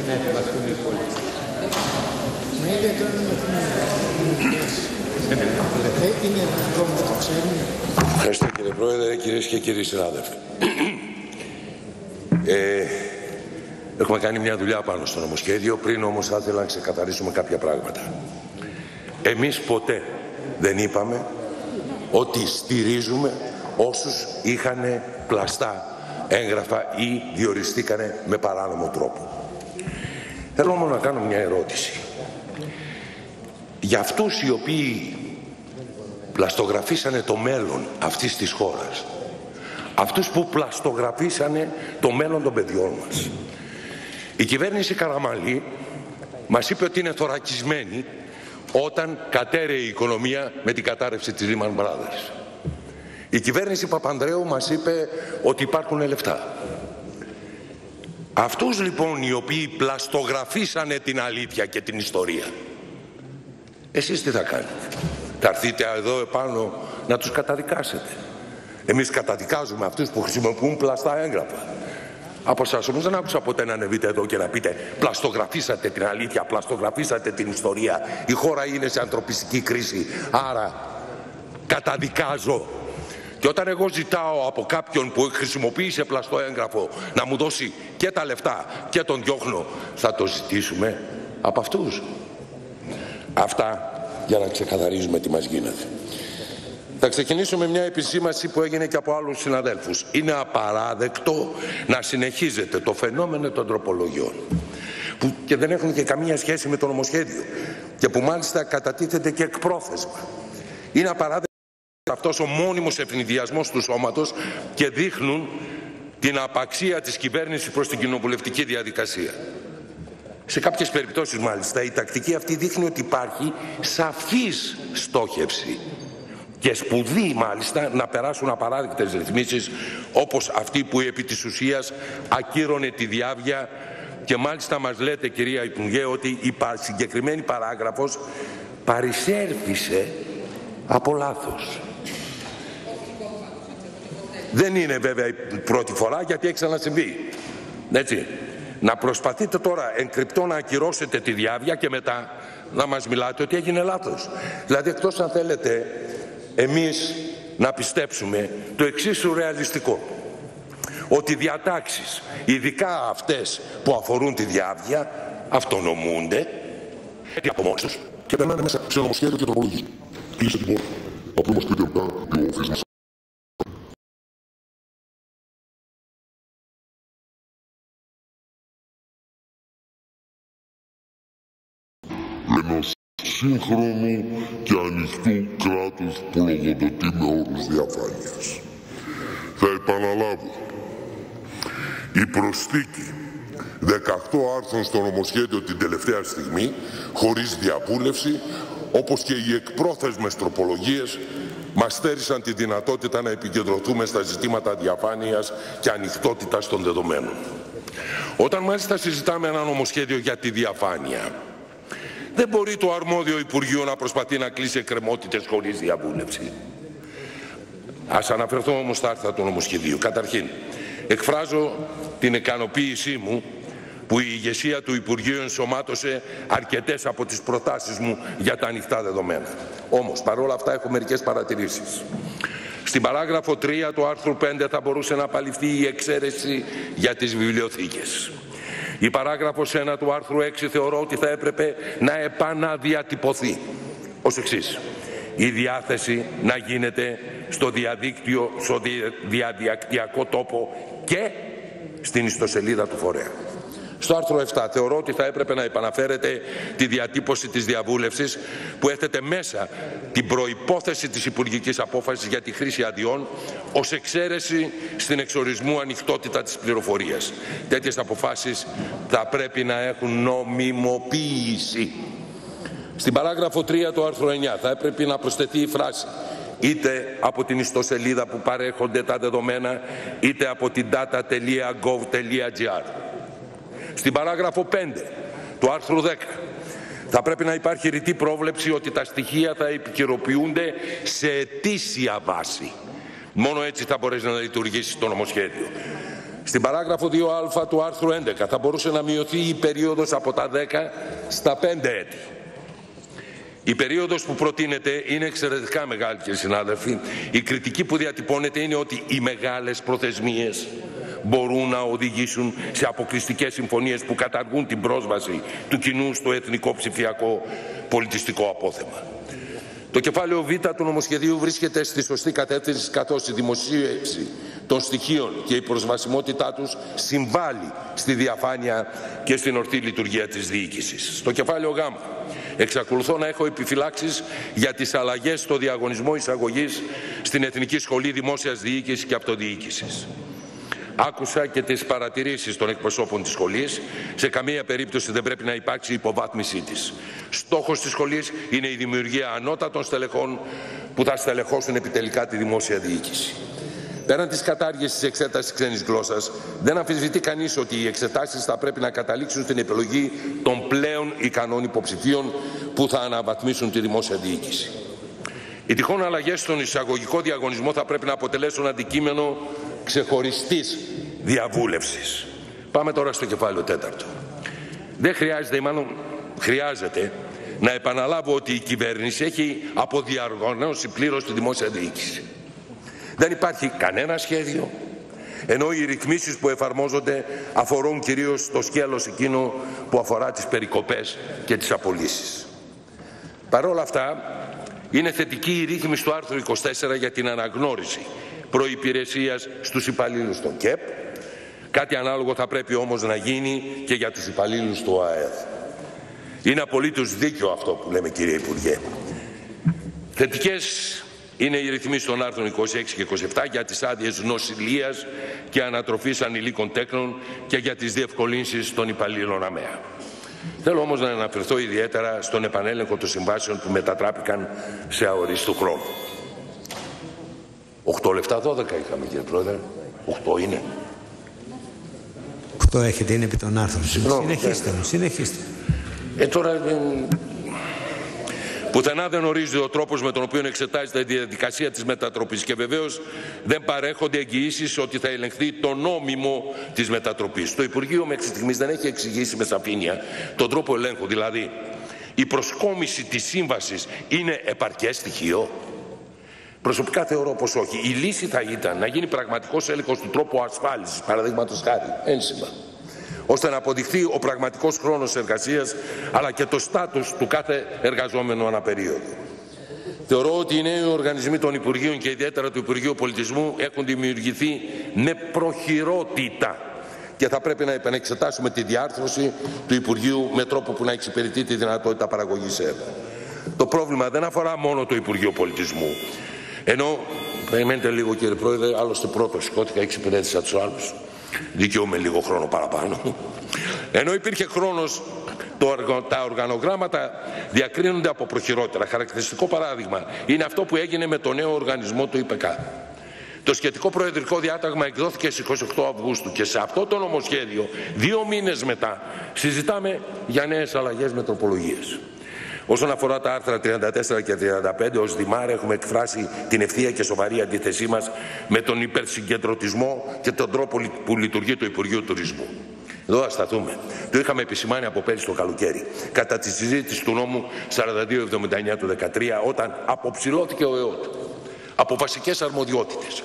να επιβαθούν οι υπόλοιποι. Μα είναι τώρα είναι δυνατόν να το ξέρουμε. Ευχαριστώ κύριε Πρόεδρε, κυρίες και κύριοι συνάδελφοι. Έχουμε κάνει μια δουλειά πάνω στο νομοσχέδιο, πριν όμως θα ήθελα να ξεκαθαρίσουμε κάποια πράγματα. Εμείς ποτέ δεν είπαμε ότι στηρίζουμε όσους είχαν πλαστά έγγραφα ή διοριστήκανε με παράνομο τρόπο. Θέλω όμως να κάνω μια ερώτηση. Για αυτούς οι οποίοι πλαστογραφήσανε το μέλλον αυτής της χώρας, αυτούς που πλαστογραφήσανε το μέλλον των παιδιών μας, η κυβέρνηση Καραμανλή μας είπε ότι είναι θωρακισμένη όταν κατέρεε η οικονομία με την κατάρρευση της Lehman Brothers. Η κυβέρνηση Παπανδρέου μας είπε ότι υπάρχουν λεφτά. Αυτούς λοιπόν οι οποίοι πλαστογραφήσανε την αλήθεια και την ιστορία, εσείς τι θα κάνετε? Θα έρθείτε εδώ επάνω να τους καταδικάσετε? Εμείς καταδικάζουμε αυτούς που χρησιμοποιούν πλαστά έγγραφα. Από εσάς όμως δεν άκουσα ποτέ να ανεβείτε εδώ και να πείτε πλαστογραφήσατε την αλήθεια, πλαστογραφήσατε την ιστορία. Η χώρα είναι σε ανθρωπιστική κρίση, άρα καταδικάζω. Και όταν εγώ ζητάω από κάποιον που χρησιμοποίησε πλαστό έγγραφο να μου δώσει και τα λεφτά και τον διώχνω, θα το ζητήσουμε από αυτούς? Αυτά για να ξεκαθαρίζουμε τι μας γίνεται. Θα ξεκινήσω με μια επισήμανση που έγινε και από άλλους συναδέλφους. Είναι απαράδεκτο να συνεχίζεται το φαινόμενο των τροπολογιών που και δεν έχουν και καμία σχέση με το νομοσχέδιο και που μάλιστα κατατίθεται και εκπρόθεσμα. Είναι απαράδεκτο αυτός ο μόνιμος ευνηδιασμός του σώματος και δείχνουν την απαξία της κυβέρνησης προς την κοινοβουλευτική διαδικασία. Σε κάποιες περιπτώσεις μάλιστα η τακτική αυτή δείχνει ότι υπάρχει σαφής στόχευση και σπουδή μάλιστα να περάσουν απαράδεκτες ρυθμίσεις όπως αυτή που επί της ουσίας ακύρωνε τη διάβια και μάλιστα μας λέτε κυρία Υπουργέ ότι η συγκεκριμένη παράγραφος παρισέρφησε από λάθος. Δεν είναι βέβαια η πρώτη φορά γιατί έχει ξανασυμβεί. Έτσι. Να προσπαθείτε τώρα εγκρυπτό να ακυρώσετε τη διάβια και μετά να μας μιλάτε ότι έγινε λάθος. Δηλαδή εκτός αν θέλετε εμείς να πιστέψουμε το εξής σουρεαλιστικό, ότι διατάξεις, ειδικά αυτές που αφορούν τη διάβια, αυτονομούνται από μόνοι τους και περνάνε μέσα σε νομοσχέδιο και τροπολογία. Κλείσε την πόρτα. Απλώς μας πείτε μετά ο θεσμός. Ενός σύγχρονου και ανοιχτού κράτους που λογοδοτεί με όρους διαφάνειας. Θα επαναλάβω, η προσθήκη 18 άρθρων στο νομοσχέδιο την τελευταία στιγμή, χωρίς διαβούλευση, όπως και οι εκπρόθεσμες τροπολογίες, μας στέρισαν τη δυνατότητα να επικεντρωθούμε στα ζητήματα διαφάνειας και ανοιχτότητας των δεδομένων. Όταν μάλιστα συζητάμε ένα νομοσχέδιο για τη διαφάνεια, δεν μπορεί το αρμόδιο Υπουργείο να προσπαθεί να κλείσει εκκρεμότητες χωρίς διαβούλευση. Ας αναφερθώ όμως στα άρθρα του νομοσχεδίου. Καταρχήν, εκφράζω την ικανοποίησή μου που η ηγεσία του Υπουργείου ενσωμάτωσε αρκετές από τις προτάσεις μου για τα ανοιχτά δεδομένα. Όμως, παρόλα αυτά έχω μερικές παρατηρήσεις. Στην παράγραφο 3 του άρθρου 5 θα μπορούσε να απαλληφθεί η εξαίρεση για τις βιβλιοθήκες. Η παράγραφος 1 του άρθρου 6 θεωρώ ότι θα έπρεπε να επαναδιατυπωθεί ως εξής. Η διάθεση να γίνεται στο διαδίκτυο, στο διαδικτυακό τόπο και στην ιστοσελίδα του φορέα. Στο άρθρο 7 θεωρώ ότι θα έπρεπε να επαναφέρεται τη διατύπωση της διαβούλευσης που έθετε μέσα την προϋπόθεση της υπουργικής απόφασης για τη χρήση αδειών ως εξαίρεση στην εξορισμού ανοιχτότητα της πληροφορίας. Τέτοιες αποφάσεις θα πρέπει να έχουν νομιμοποίηση. Στην παράγραφο 3 του άρθρου 9 θα έπρεπε να προσθεθεί η φράση είτε από την ιστοσελίδα που παρέχονται τα δεδομένα είτε από την data.gov.gr. Στην παράγραφο 5 του άρθρου 10 θα πρέπει να υπάρχει ρητή πρόβλεψη ότι τα στοιχεία θα επικαιροποιούνται σε ετήσια βάση. Μόνο έτσι θα μπορέσει να λειτουργήσει το νομοσχέδιο. Στην παράγραφο 2α του άρθρου 11 θα μπορούσε να μειωθεί η περίοδος από τα 10 στα 5 έτη. Η περίοδος που προτείνεται είναι εξαιρετικά μεγάλη, κύριοι συνάδελφοι. Η κριτική που διατυπώνεται είναι ότι οι μεγάλες προθεσμίες μπορούν να οδηγήσουν σε αποκλειστικές συμφωνίες που καταργούν την πρόσβαση του κοινού στο εθνικό ψηφιακό πολιτιστικό απόθεμα. Το κεφάλαιο Β του νομοσχεδίου βρίσκεται στη σωστή κατεύθυνση, καθώς η δημοσίευση των στοιχείων και η προσβασιμότητά τους συμβάλλει στη διαφάνεια και στην ορθή λειτουργία της διοίκησης. Στο κεφάλαιο Γ εξακολουθώ να έχω επιφυλάξεις για τις αλλαγές στο διαγωνισμό εισαγωγής στην Εθνική Σχολή Δημόσιας Διοίκησης και Αυτοδιοίκησης. Άκουσα και τις παρατηρήσεις των εκπροσώπων της σχολής. Σε καμία περίπτωση δεν πρέπει να υπάρξει υποβάθμισή της. Στόχος της σχολής είναι η δημιουργία ανώτατων στελεχών που θα στελεχώσουν επιτελικά τη δημόσια διοίκηση. Πέραν της κατάργησης της εξέτασης ξένης γλώσσας, δεν αμφισβητεί κανείς ότι οι εξετάσεις θα πρέπει να καταλήξουν στην επιλογή των πλέον ικανών υποψηφίων που θα αναβαθμίσουν τη δημόσια διοίκηση. Οι τυχόν αλλαγές στον εισαγωγικό διαγωνισμό θα πρέπει να αποτελέσουν αντικείμενο ξεχωριστής διαβούλευσης. Πάμε τώρα στο κεφάλαιο 4. Δεν χρειάζεται, ή μάλλον χρειάζεται, να επαναλάβω ότι η κυβέρνηση έχει αποδιαργωνώσει πλήρως τη δημόσια διοίκηση. Δεν υπάρχει κανένα σχέδιο, ενώ οι ρυθμίσεις που εφαρμόζονται αφορούν κυρίως το σκέλος εκείνο που αφορά τις περικοπές και τις απολύσεις. Παρ' όλα αυτά, είναι θετική η ρύθμιση του άρθρου 24 για την αναγνώριση προϋπηρεσίας στους υπαλλήλους των ΚΕΠ. Κάτι ανάλογο θα πρέπει όμως να γίνει και για τους υπαλλήλους του ΑΕΔ. Είναι απολύτως δίκαιο αυτό που λέμε, κύριε Υπουργέ. Θετικές είναι οι ρυθμίσεις των άρθρων 26 και 27 για τις άδειες νοσηλείας και ανατροφής ανηλίκων τέκνων και για τις διευκολύνσεις των υπαλλήλων ΑΜΕΑ. Θέλω όμως να αναφερθώ ιδιαίτερα στον επανέλεγχο των συμβάσεων που μετατράπηκαν σε αορίστου χρόνου. 8 λεπτά 12 είχαμε, κύριε Πρόεδρε. 8 είναι. 8 έχετε, είναι επί των άρθρων. Συνεχίστε. Τώρα πουθενά δεν ορίζει ο τρόπος με τον οποίο εξετάζεται η διαδικασία της μετατροπής και βεβαίως δεν παρέχονται εγγυήσεις ότι θα ελεγχθεί το νόμιμο της μετατροπής. Το Υπουργείο μέχρι στιγμής δεν έχει εξηγήσει με σαφήνεια τον τρόπο ελέγχου, δηλαδή η προσκόμιση της σύμβασης είναι επαρκές στοιχείο. Προσωπικά θεωρώ πως όχι. Η λύση θα ήταν να γίνει πραγματικός έλεγχος του τρόπου ασφάλισης, παραδείγματος χάρη, ένσημα, ώστε να αποδειχθεί ο πραγματικός χρόνος εργασίας αλλά και το στάτους του κάθε εργαζόμενου αναπερίοδο. Θεωρώ ότι οι νέοι οργανισμοί των Υπουργείων και ιδιαίτερα του Υπουργείου Πολιτισμού έχουν δημιουργηθεί με προχειρότητα και θα πρέπει να επανεξετάσουμε τη διάρθρωση του Υπουργείου με τρόπο που να εξυπηρετεί τη δυνατότητα παραγωγής έργων. Το πρόβλημα δεν αφορά μόνο το Υπουργείο Πολιτισμού. Ενώ, περιμένετε λίγο κύριε Πρόεδρε, άλλωστε πρώτος σηκώθηκα, εξυπηρέτησα τους άλλους. Δικαιούμαι λίγο χρόνο παραπάνω. Ενώ υπήρχε χρόνος, τα οργανογράμματα διακρίνονται από προχειρότερα. Χαρακτηριστικό παράδειγμα είναι αυτό που έγινε με το νέο οργανισμό του ΙΠΚ. Το σχετικό προεδρικό διάταγμα εκδόθηκε στις 28 Αυγούστου και σε αυτό το νομοσχέδιο 2 μήνες μετά συζητάμε για νέες αλλαγές με τροπολογίες. Όσον αφορά τα άρθρα 34 και 35, ως Δημάρ έχουμε εκφράσει την ευθεία και σοβαρή αντίθεσή μας με τον υπερσυγκεντρωτισμό και τον τρόπο που λειτουργεί το Υπουργείο Τουρισμού. Εδώ θα σταθούμε. Το είχαμε επισημάνει από πέρυσι το καλοκαίρι, κατά τη συζήτηση του νόμου 4279 του 2013, όταν αποψηλώθηκε ο ΕΟΤ από βασικές αρμοδιότητες.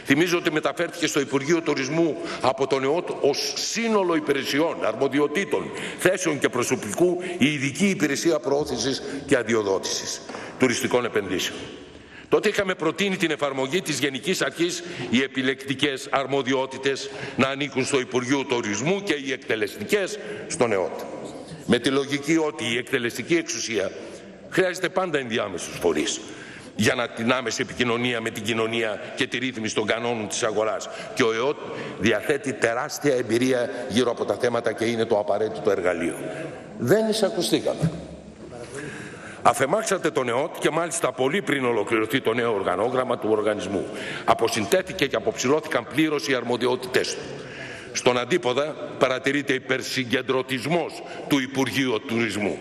Θυμίζω ότι μεταφέρθηκε στο Υπουργείο Τουρισμού από τον ΕΟΤ ως σύνολο υπηρεσιών, αρμοδιοτήτων, θέσεων και προσωπικού η ειδική υπηρεσία προώθησης και αδειοδότησης τουριστικών επενδύσεων. Τότε είχαμε προτείνει την εφαρμογή της Γενικής Αρχής, οι επιλεκτικές αρμοδιότητες να ανήκουν στο Υπουργείο Τουρισμού και οι εκτελεστικές στον ΕΟΤ. Με τη λογική ότι η εκτελεστική εξουσία χρειάζεται πάντα ενδιάμεσους φορείς για την άμεση επικοινωνία με την κοινωνία και τη ρύθμιση των κανόνων της αγοράς. Και ο ΕΟΤ διαθέτει τεράστια εμπειρία γύρω από τα θέματα και είναι το απαραίτητο εργαλείο. Δεν εισακουστήκαμε. Αφεμάξατε τον ΕΟΤ και μάλιστα πολύ πριν ολοκληρωθεί το νέο οργανόγραμμα του οργανισμού. Αποσυντέθηκε και αποψηλώθηκαν πλήρως οι αρμοδιότητές του. Στον αντίποδα παρατηρείται υπερσυγκεντρωτισμός του Υπουργείου Τουρισμού.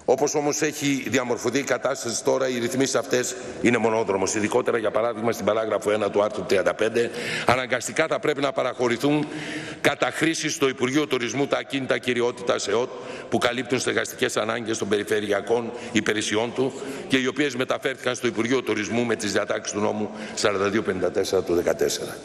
Όπως όμως έχει διαμορφωθεί η κατάσταση τώρα, οι ρυθμίσεις αυτές είναι μονόδρομος. Ειδικότερα, για παράδειγμα, στην παράγραφο 1 του άρθρου 35, αναγκαστικά θα πρέπει να παραχωρηθούν κατά χρήση στο Υπουργείο Τουρισμού τα ακίνητα κυριότητας ΕΟΤ που καλύπτουν στεγαστικές ανάγκες των περιφερειακών υπηρεσιών του και οι οποίες μεταφέρθηκαν στο Υπουργείο Τουρισμού με τις διατάξεις του νόμου 4254 του 2014.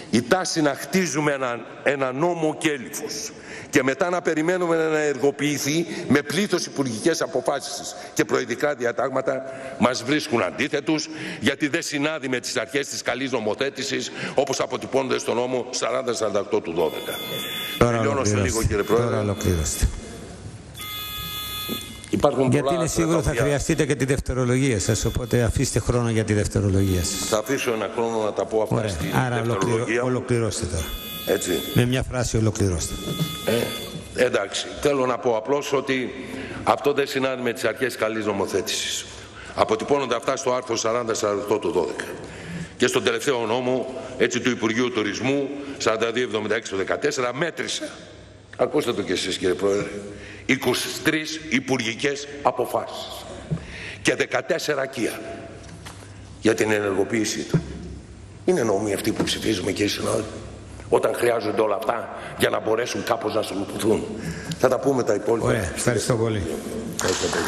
Η τάση να χτίζουμε ένα νόμο κέλυφος και μετά να περιμένουμε να ενεργοποιηθεί με πλήθος υπουργικές αποφάσεις και προεδρικά διατάγματα μας βρίσκουν αντίθετους, γιατί δεν συνάδει με τις αρχές της καλής νομοθέτησης όπως αποτυπώνονται στο νόμο 4048 του 2012. Τελειώνω σε λίγο, κύριε Πρόεδρε. Τώρα ολοκληρώστε. Γιατί είναι σίγουρο θα χρειαστείτε και τη δευτερολογία σας, οπότε αφήστε χρόνο για τη δευτερολογία σας. Θα αφήσω ένα χρόνο να τα πω αυτά. Ωραία. Στη Άρα ολοκληρώστε τώρα. Έτσι. Με μια φράση ολοκληρώστε. Εντάξει, θέλω να πω απλώς ότι αυτό δεν συνάδει με τις αρχές καλής νομοθέτησης. Αποτυπώνονται αυτά στο άρθρο 4048 του 12. Και στον τελευταίο νόμο, έτσι, του Υπουργείου Τουρισμού 4276 του 2014, μέτρησε, ακούστε το κι εσείς, κύριε Πρόεδρε, 23 υπουργικές αποφάσεις και 14 ακεία για την ενεργοποίησή του. Είναι νόμοι αυτοί που ψηφίζουμε, κύριε συνάδελφοι, όταν χρειάζονται όλα αυτά για να μπορέσουν κάπως να συλλογηθούν. Θα τα πούμε τα υπόλοιπα. Ωραία, ευχαριστώ πολύ. Ευχαριστώ πολύ.